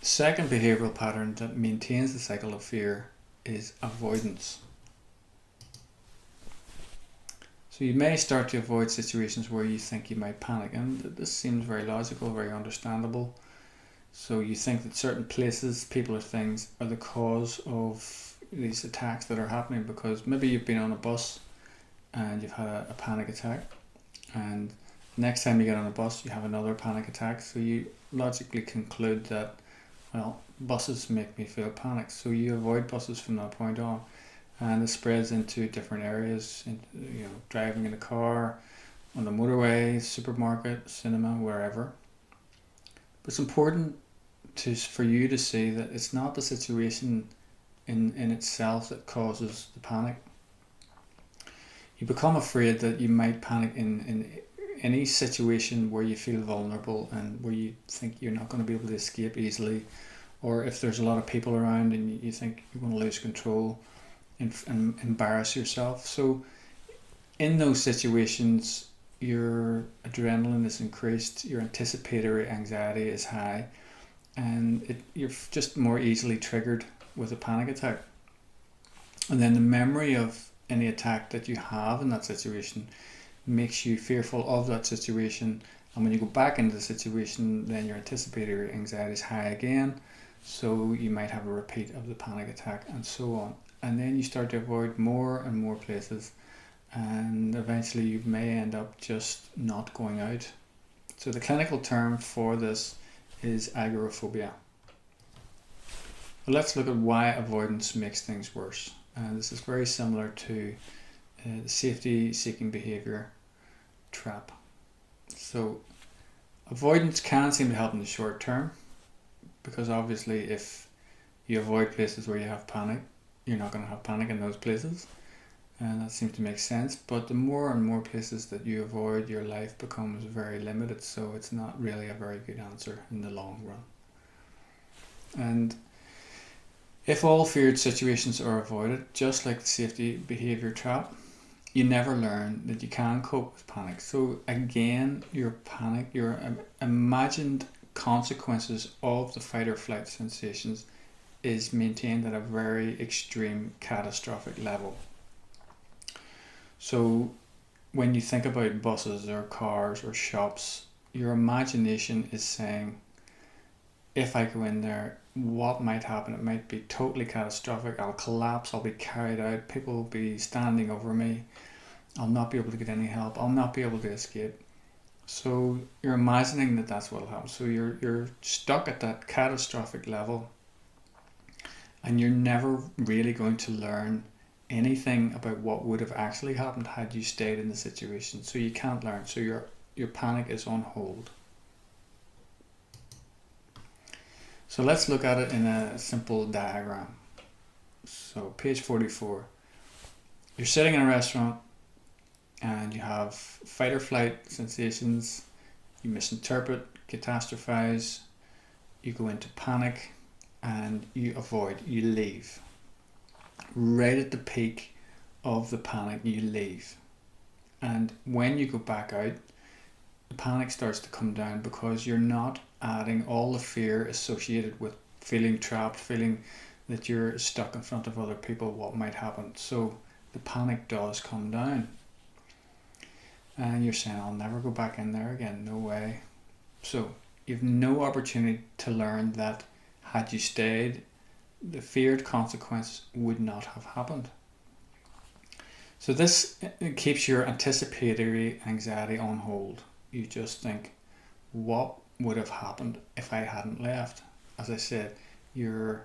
Second behavioral pattern that maintains the cycle of fear is avoidance. So you may start to avoid situations where you think you might panic, and this seems very logical, very understandable. So you think that certain places, people or things are the cause of these attacks that are happening, because maybe you've been on a bus and you've had a panic attack, and next time you get on a bus you have another panic attack, so you logically conclude that, well, buses make me feel panic, so you avoid buses from that point on, and it spreads into different areas, driving in a car, on the motorway, supermarket, cinema, wherever. But it's important for you to see that it's not the situation in itself that causes the panic. You become afraid that you might panic in any situation where you feel vulnerable and where you think you're not going to be able to escape easily, or if there's a lot of people around and you think you're going to lose control and embarrass yourself. So in those situations, your adrenaline is increased, your anticipatory anxiety is high, and you're just more easily triggered with a panic attack. And then the memory of any attack that you have in that situation makes you fearful of that situation, and when you go back into the situation, then your anticipatory anxiety is high again, so you might have a repeat of the panic attack, and so on. And then you start to avoid more and more places, and eventually you may end up just not going out. So the clinical term for this is agoraphobia. But let's look at why avoidance makes things worse. And this is very similar to the safety-seeking behavior trap. So avoidance can seem to help in the short term, because obviously if you avoid places where you have panic, you're not going to have panic in those places, and that seems to make sense. But the more and more places that you avoid, your life becomes very limited, so it's not really a very good answer in the long run. And if all feared situations are avoided, just like the safety behavior trap, you never learn that you can cope with panic. So again, your imagined consequences of the fight or flight sensations is maintained at a very extreme catastrophic level. So when you think about buses or cars or shops, your imagination is saying, if I go in there, what might happen? It might be totally catastrophic. I'll collapse, I'll be carried out, people will be standing over me, I'll not be able to get any help, I'll not be able to escape. So you're imagining that that's what will happen. So you're stuck at that catastrophic level, and you're never really going to learn anything about what would have actually happened had you stayed in the situation. So you can't learn. So your panic is on hold. So let's look at it in a simple diagram. So page 44. You're sitting in a restaurant and you have fight or flight sensations. You misinterpret, catastrophize, you go into panic, and you avoid, you leave. Right at the peak of the panic, you leave. And when you go back out, the panic starts to come down, because you're not adding all the fear associated with feeling trapped, feeling that you're stuck in front of other people, what might happen. So the panic does come down. And you're saying, I'll never go back in there again, no way. So you have no opportunity to learn that had you stayed, the feared consequence would not have happened. So this keeps your anticipatory anxiety on hold. You just think, what would have happened if I hadn't left? As I said, your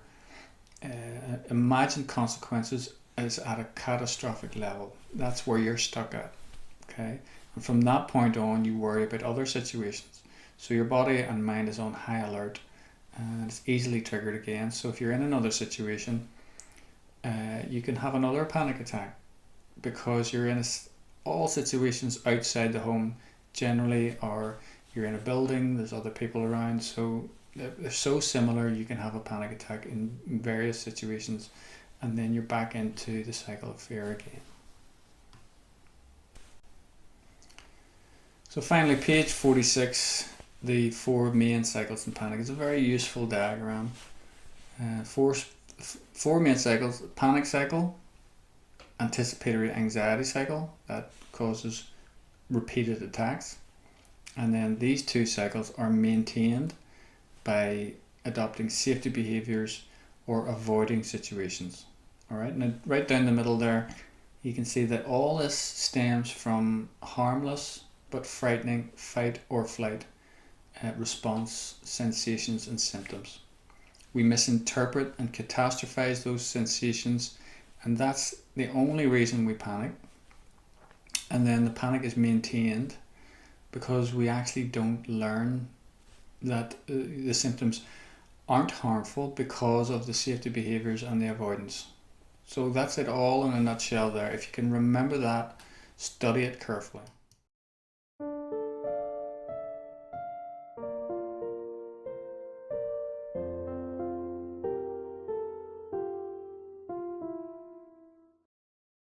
imagined consequences is at a catastrophic level. That's where you're stuck at. Okay, and from that point on, you worry about other situations. So your body and mind is on high alert, and it's easily triggered again. So if you're in another situation, you can have another panic attack, because you're in all situations outside the home generally, or you're in a building, there's other people around, so they're so similar, you can have a panic attack in various situations, and then you're back into the cycle of fear again. So finally, page 46 the four main cycles in panic. It's a very useful diagram. Four main cycles: panic cycle, anticipatory anxiety cycle that causes repeated attacks, and then these two cycles are maintained by adopting safety behaviors or avoiding situations. Alright, now right down the middle there, you can see that all this stems from harmless but frightening fight or flight response sensations and symptoms. We misinterpret and catastrophize those sensations, and that's the only reason we panic. And then the panic is maintained because we actually don't learn that the symptoms aren't harmful because of the safety behaviors and the avoidance. So that's it all in a nutshell there. If you can remember that, study it carefully.